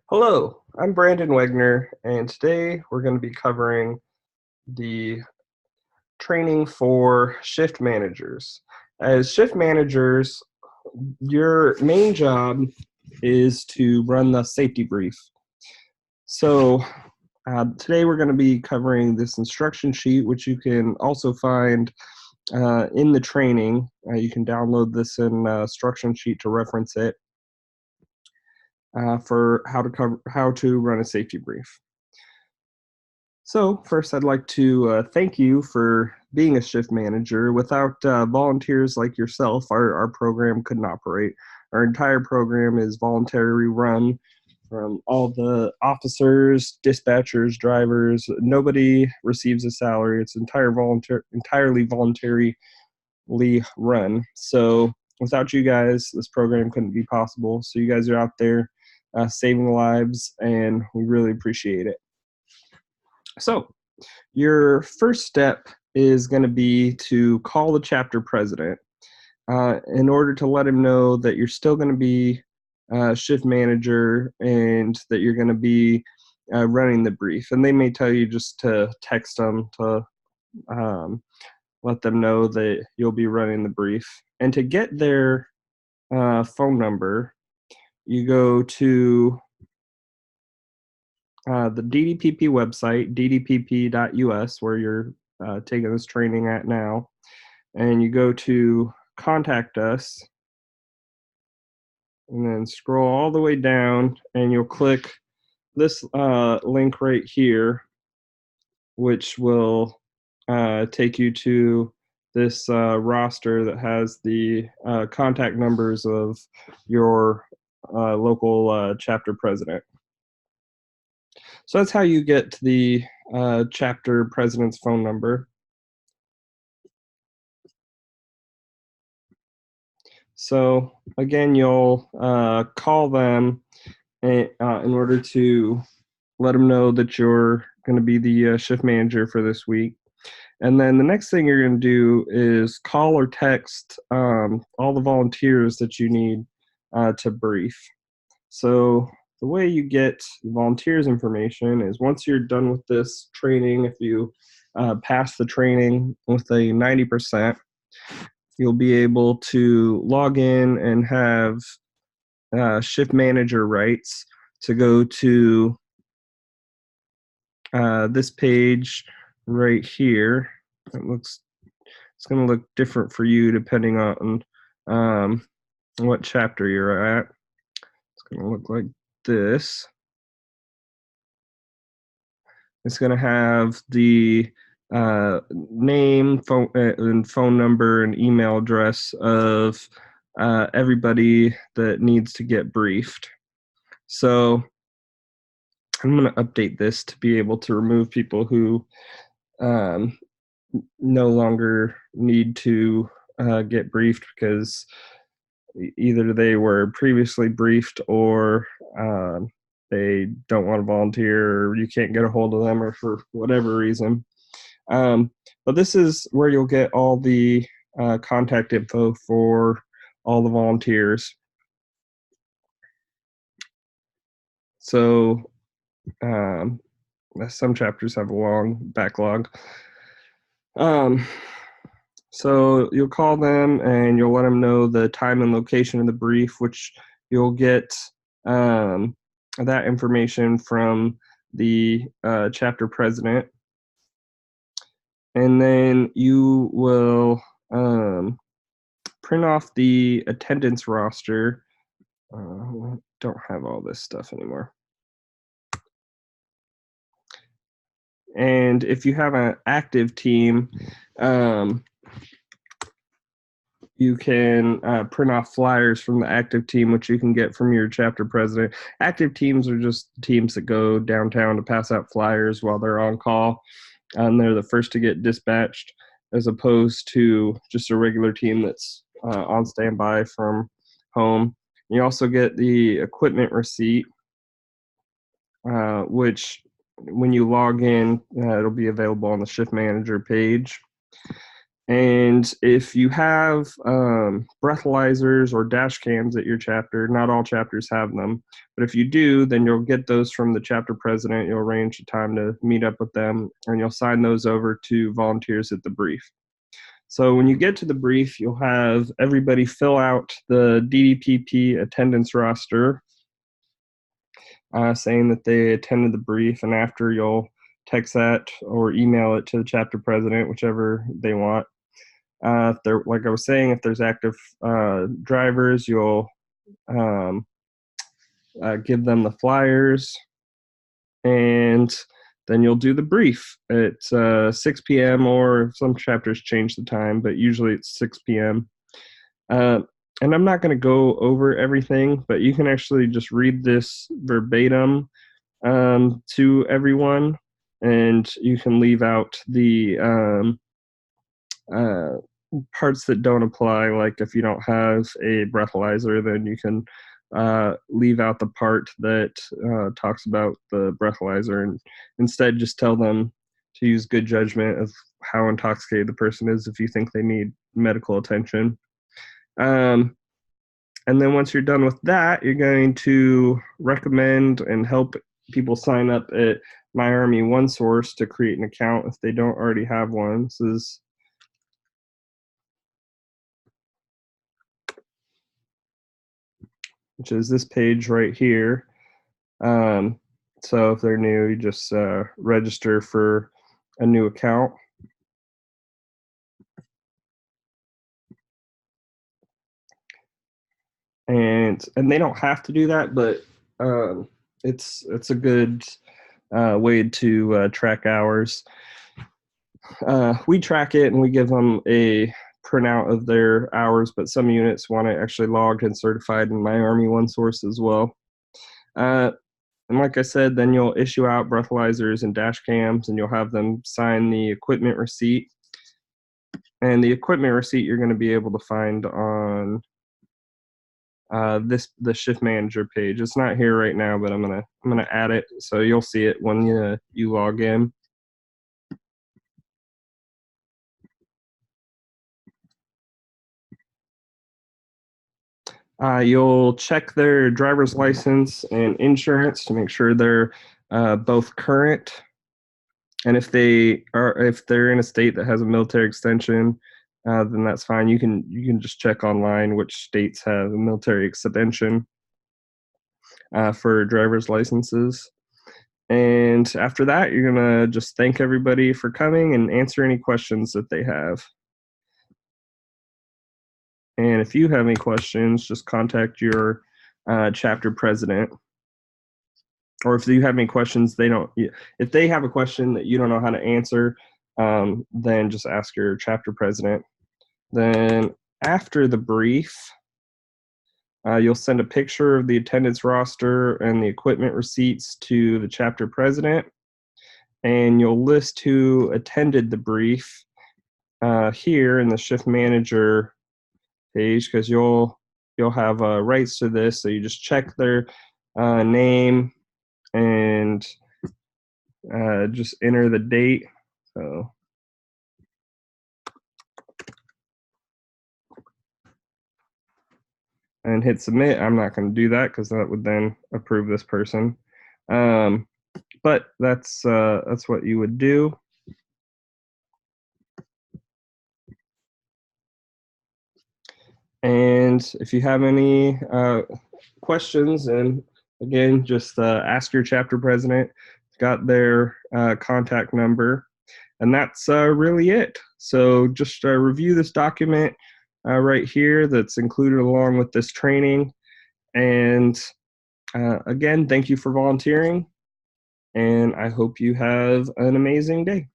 Hello, I'm Brandon Wegner, and today we're going to be covering the training for shift managers. As shift managers, your main job is to run the safety brief. So, today we're going to be covering this instruction sheet, which you can also find in the training. You can download this in instruction sheet to reference it for how to run a safety brief. So first, I'd like to thank you for being a shift manager. Without volunteers like yourself, our program couldn't operate. Our entire program is voluntarily run from all the officers, dispatchers, drivers. Nobody receives a salary. It's entirely voluntarily run. So without you guys, this program couldn't be possible. So you guys are out there saving lives, and we really appreciate it. So your first step is going to be to call the chapter president in order to let him know that you're still going to be shift manager and that you're going to be running the brief. And they may tell you just to text them to let them know that you'll be running the brief. And to get their phone number, you go to the DDPP website, ddpp.us, where you're taking this training at now, and you go to contact us, and then scroll all the way down, and you'll click this link right here, which will take you to this roster that has the contact numbers of your local chapter president. So that's how you get to the chapter president's phone number. So again, you'll call them in order to let them know that you're going to be the shift manager for this week. And then the next thing you're going to do is call or text all the volunteers that you need to brief. So the way you get volunteers information is once you're done with this training, if you pass the training with a 90%, you'll be able to log in and have shift manager rights to go to this page right here. It's going to look different for you depending on what chapter you're at. It's going to look like this. It's going to have the name, phone number, and email address of everybody that needs to get briefed. So I'm going to update this to be able to remove people who no longer need to get briefed because either they were previously briefed or they don't want to volunteer, or you can't get a hold of them, or for whatever reason. But this is where you'll get all the contact info for all the volunteers. So some chapters have a long backlog. So you'll call them and you'll let them know the time and location of the brief, which you'll get that information from the chapter president. And then you will print off the attendance roster. Don't have all this stuff anymore. And if you have an active team, you can print off flyers from the active team, which you can get from your chapter president. Active teams are just teams that go downtown to pass out flyers while they're on call, and they're the first to get dispatched, as opposed to just a regular team that's on standby from home. You also get the equipment receipt, which when you log in, it'll be available on the shift manager page. And if you have breathalyzers or dash cams at your chapter, not all chapters have them, but if you do, then you'll get those from the chapter president. You'll arrange a time to meet up with them, and you'll sign those over to volunteers at the brief. So when you get to the brief, you'll have everybody fill out the DDPP attendance roster, saying that they attended the brief, and after you'll text that or email it to the chapter president, whichever they want. If they're, like I was saying, if there's active drivers, you'll give them the flyers, and then you'll do the brief at 6 p.m. or some chapters change the time, but usually it's 6 p.m. And I'm not going to go over everything, but you can actually just read this verbatim to everyone, and you can leave out the parts that don't apply. Like if you don't have a breathalyzer, then you can leave out the part that talks about the breathalyzer, and instead just tell them to use good judgment of how intoxicated the person is if you think they need medical attention. And then once you're done with that, you're going to recommend and help people sign up at My Army OneSource to create an account if they don't already have one. Which is this page right here. So if they're new, you just register for a new account. And they don't have to do that, but it's a good way to track hours. We track it and we give them a printout of their hours, but some units want it actually logged and certified in My Army OneSource as well. And like I said, then you'll issue out breathalyzers and dash cams, and you'll have them sign the equipment receipt. And the equipment receipt you're going to be able to find on the shift manager page. It's not here right now, but I'm gonna add it so you'll see it when you log in. You'll check their driver's license and insurance to make sure they're both current. And if they're in a state that has a military extension, then that's fine. You can just check online which states have a military extension for driver's licenses. And after that, you're gonna just thank everybody for coming and answer any questions that they have. And if you have any questions, just contact your chapter president. Or if you have any questions, if they have a question that you don't know how to answer, then just ask your chapter president. Then after the brief, you'll send a picture of the attendance roster and the equipment receipts to the chapter president, and you'll list who attended the brief here in the shift manager page, because you'll have rights to this. So you just check their name and just enter the date. So and hit submit. I'm not going to do that because that would then approve this person. But that's what you would do. And if you have any questions, and again, just ask your chapter president. Got their contact number, and that's really it. So just review this document right here that's included along with this training. And again, thank you for volunteering, and I hope you have an amazing day.